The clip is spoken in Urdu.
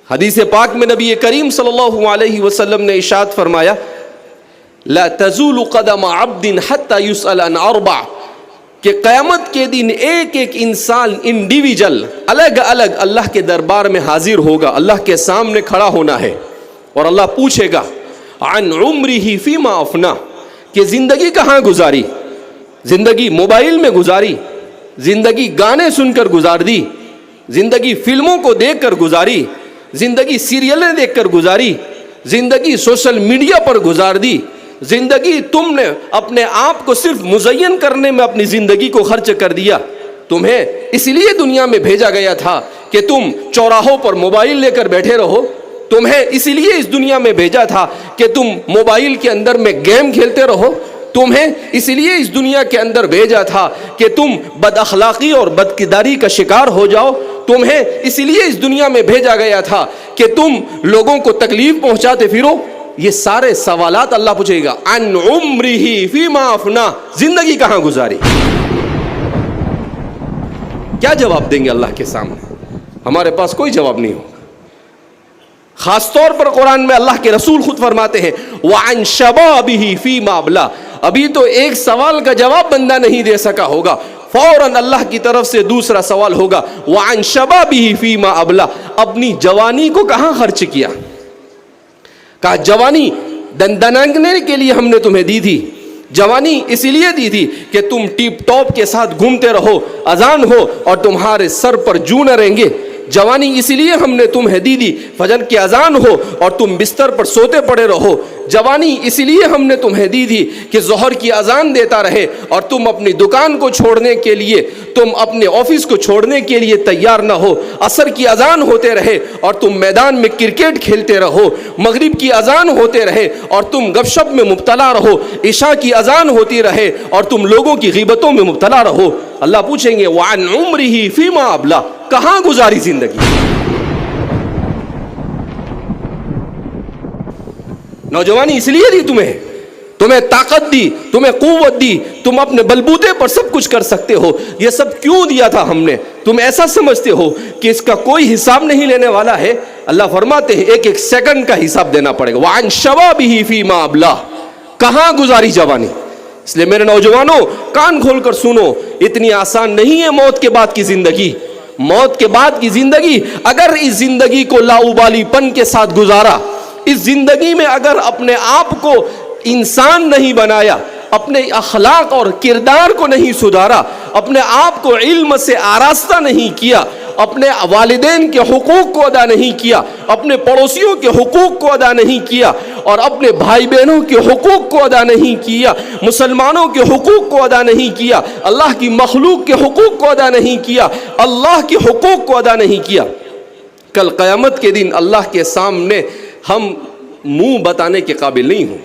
حدیث پاک میں نبی کریم صلی اللہ علیہ وسلم نے ارشاد فرمایا لا تزول قدم عبد حتى يسأل عن اربع، کہ قیامت کے دن ایک ایک انسان انڈیویجل الگ الگ اللہ کے دربار میں حاضر ہوگا، اللہ کے سامنے کھڑا ہونا ہے، اور اللہ پوچھے گا عن عمره فيما افنى، کہ زندگی کہاں گزاری، زندگی موبائل میں گزاری، زندگی گانے سن کر گزار دی، زندگی فلموں کو دیکھ کر گزاری، زندگی سیریلیں دیکھ کر گزاری، زندگی سوشل میڈیا پر گزار دی، زندگی تم نے اپنے آپ کو صرف مزین کرنے میں اپنی زندگی کو خرچ کر دیا۔ تمہیں اس لیے دنیا میں بھیجا گیا تھا کہ تم چوراہوں پر موبائل لے کر بیٹھے رہو، تمہیں اس لیے اس دنیا میں بھیجا تھا کہ تم موبائل کے اندر میں گیم کھیلتے رہو، تمہیں اس لیے اس دنیا کے اندر بھیجا تھا کہ تم بد اخلاقی اور بدکرداری کا شکار ہو جاؤ، تمہیں اس لیے اس دنیا میں بھیجا گیا تھا کہ تم لوگوں کو تکلیف پہنچاتے پھرو۔ یہ سارے سوالات اللہ پوچھے گا عن عمرہ فیما افنا، زندگی کہاں گزاری۔ کیا جواب دیں گے اللہ کے سامنے؟ ہمارے پاس کوئی جواب نہیں ہوگا۔ خاص طور پر قرآن میں اللہ کے رسول خود فرماتے ہیں وعن شبابہ فیما ابلا، ابھی تو ایک سوال کا جواب بندہ نہیں دے سکا ہوگا، فوراً اللہ کی طرف سے دوسرا سوال ہوگا وعن شبابہ فیما ابلا، اپنی جوانی کو کہاں خرچ کیا۔ کہا جوانی دندنانے کے لیے ہم نے تمہیں دی تھی، جوانی اس لیے دی تھی کہ تم ٹیپ ٹاپ کے ساتھ گھومتے رہو، اذان ہو اور تمہارے سر پر جو نہ رہیں گے، جوانی اس لیے ہم نے تمہیں دی فجر کی اذان ہو اور تم بستر پر سوتے پڑے رہو، جوانی اس لیے ہم نے تمہیں دی کہ ظہر کی اذان دیتا رہے اور تم اپنی دکان کو چھوڑنے کے لیے، تم اپنے آفس کو چھوڑنے کے لیے تیار نہ ہو، عصر کی اذان ہوتے رہے اور تم میدان میں کرکٹ کھیلتے رہو، مغرب کی اذان ہوتے رہے اور تم گپ شپ میں مبتلا رہو، عشاء کی اذان ہوتی رہے اور تم لوگوں کی غیبتوں میں مبتلا رہو۔ اللہ پوچھیں گے وعن عمرہ فیما ابلا، کہاں گزاری زندگی۔ نوجوانی اس لیے دی تمہیں طاقت دی، تمہیں قوت دی، تم اپنے بلبوتے پر سب کچھ کر سکتے ہو، یہ سب کیوں دیا تھا ہم نے؟ تم ایسا سمجھتے ہو کہ اس کا کوئی حساب نہیں لینے والا ہے؟ اللہ فرماتے ہیں ایک ایک سیکنڈ کا حساب دینا پڑے گا۔ وعن شبابہ فیما ابلا، کہاں گزاری جوانی۔ اس لیے میرے نوجوانوں کان کھول کر سنو، اتنی آسان نہیں ہے موت کے بعد کی زندگی۔ موت کے بعد کی زندگی، اگر اس زندگی کو لاؤبالی پن کے ساتھ گزارا، اس زندگی میں اگر اپنے آپ کو انسان نہیں بنایا، اپنے اخلاق اور کردار کو نہیں سدھارا، اپنے آپ کو علم سے آراستہ نہیں کیا، اپنے والدین کے حقوق کو ادا نہیں کیا، اپنے پڑوسیوں کے حقوق کو ادا نہیں کیا، اور اپنے بھائی بہنوں کے حقوق کو ادا نہیں کیا، مسلمانوں کے حقوق کو ادا نہیں کیا، اللہ کی مخلوق کے حقوق کو ادا نہیں کیا، اللہ کے حقوق کو ادا نہیں کیا، کل قیامت کے دن اللہ کے سامنے ہم منہ بتانے کے قابل نہیں ہوں۔